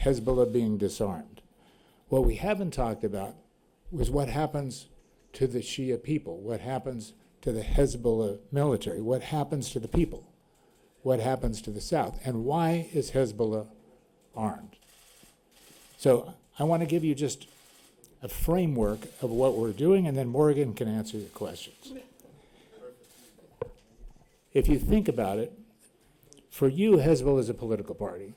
Hezbollah being disarmed. What we haven't talked about was what happens to the Shia people, what happens to the Hezbollah military, what happens to the people, what happens to the south, and why is Hezbollah armed? So I want to give you just a framework of what we're doing, and then Morgan can answer your questions. If you think about it, for you, Hezbollah is a political party.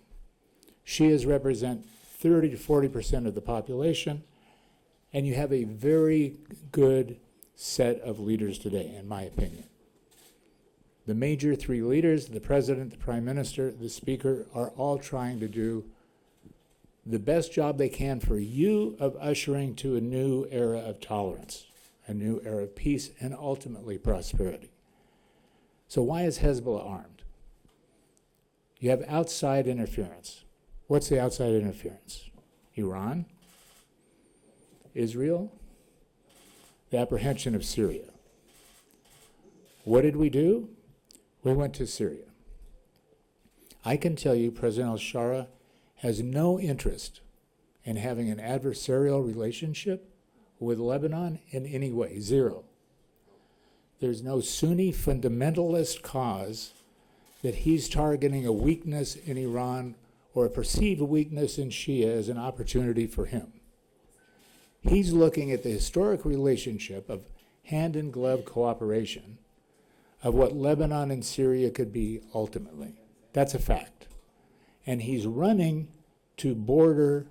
Shias represent 30 to 40% of the population, and you have a very good set of leaders today, in my opinion. The major three leaders, the president, the prime minister, the speaker, are all trying to do the best job they can for you of ushering to a new era of tolerance, a new era of peace, and ultimately prosperity. So why is Hezbollah armed? You have outside interference. What's the outside interference? Iran, Israel, the apprehension of Syria. What did we do? We went to Syria. I can tell you President al-Sharaa has no interest in having an adversarial relationship with Lebanon in any way, zero. There's no Sunni fundamentalist cause that he's targeting a weakness in Iran or a perceived weakness in Shia as an opportunity for him. He's looking at the historic relationship of hand-in-glove cooperation of what Lebanon and Syria could be ultimately. That's a fact. And he's running to border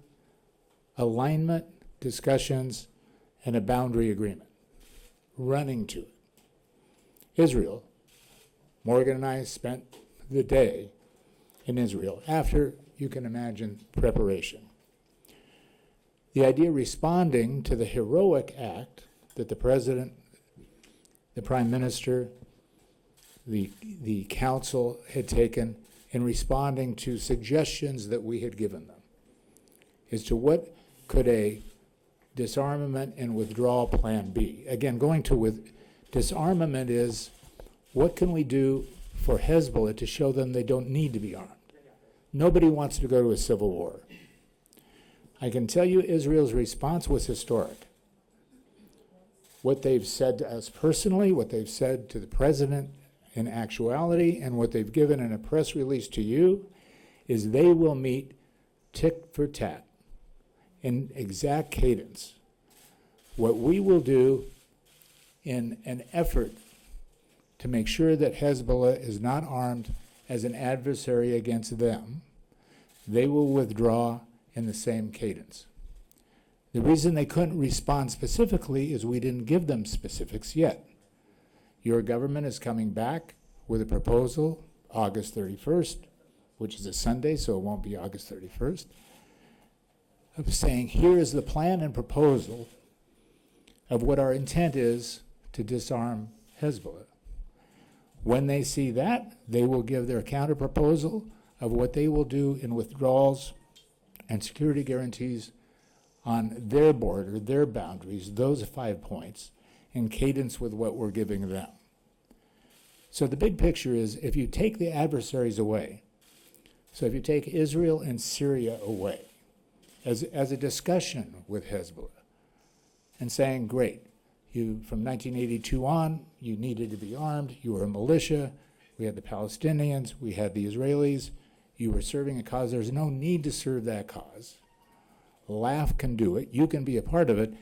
alignment, discussions, and a boundary agreement. Running to it. Israel, Morgan and I spent the day in Israel after, you can imagine, preparation. The idea responding to the heroic act that the president, the prime minister, the council had taken in responding to suggestions that we had given them as to what could a disarmament and withdrawal plan be. Again, going to with disarmament is what can we do for Hezbollah to show them they don't need to be armed. Nobody wants to go to a civil war. I can tell you Israel's response was historic. What they've said to us personally, what they've said to the president in actuality, and what they've given in a press release to you is they will meet tick for tat in exact cadence. What we will do in an effort to make sure that Hezbollah is not armed as an adversary against them, they will withdraw in the same cadence. The reason they couldn't respond specifically is we didn't give them specifics yet. Your government is coming back with a proposal August 31st, which is a Sunday, so it won't be August 31st, of saying here is the plan and proposal of what our intent is to disarm Hezbollah. When they see that, they will give their counter-proposal of what they will do in withdrawals and security guarantees on their border, their boundaries, those 5 points, in cadence with what we're giving them. So the big picture is if you take the adversaries away, so if you take Israel and Syria away as a discussion with Hezbollah and saying, great, you from 1982 on, you needed to be armed, you were a militia, we had the Palestinians, we had the Israelis, you were serving a cause, there's no need to serve that cause. LAF can do it, you can be a part of it,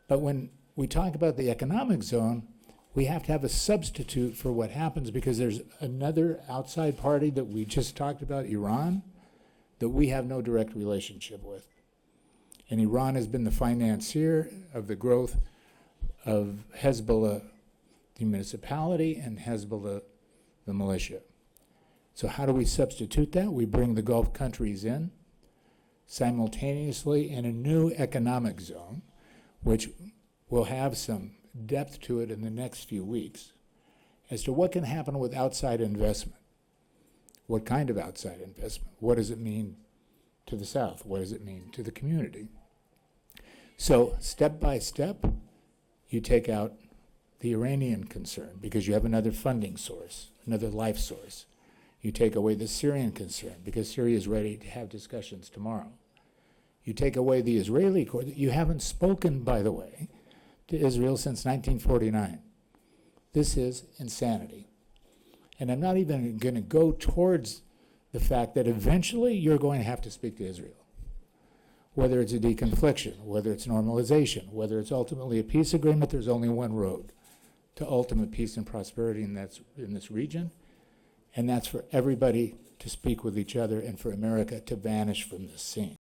but when we talk about the economic zone, we have to have a substitute for what happens because there's another outside party that we just talked about, Iran, that we have no direct relationship with. And Iran has been the financier of the growth of Hezbollah, the municipality, and Hezbollah, the militia. So how do we substitute that? We bring the Gulf countries in simultaneously in a new economic zone, which will have some depth to it in the next few weeks, as to what can happen with outside investment. What kind of outside investment? What does it mean to the South? What does it mean to the community? So step by step, you take out the Iranian concern because you have another funding source, another life source. You take away the Syrian concern because Syria is ready to have discussions tomorrow. You take away the Israeli court. You haven't spoken, by the way, to Israel since 1949. This is insanity. And I'm not even going to go towards the fact that eventually you're going to have to speak to Israel. Whether it's a deconfliction, whether it's normalization, whether it's ultimately a peace agreement, there's only one road to ultimate peace and prosperity in this region. And that's for everybody to speak with each other and for America to vanish from this scene.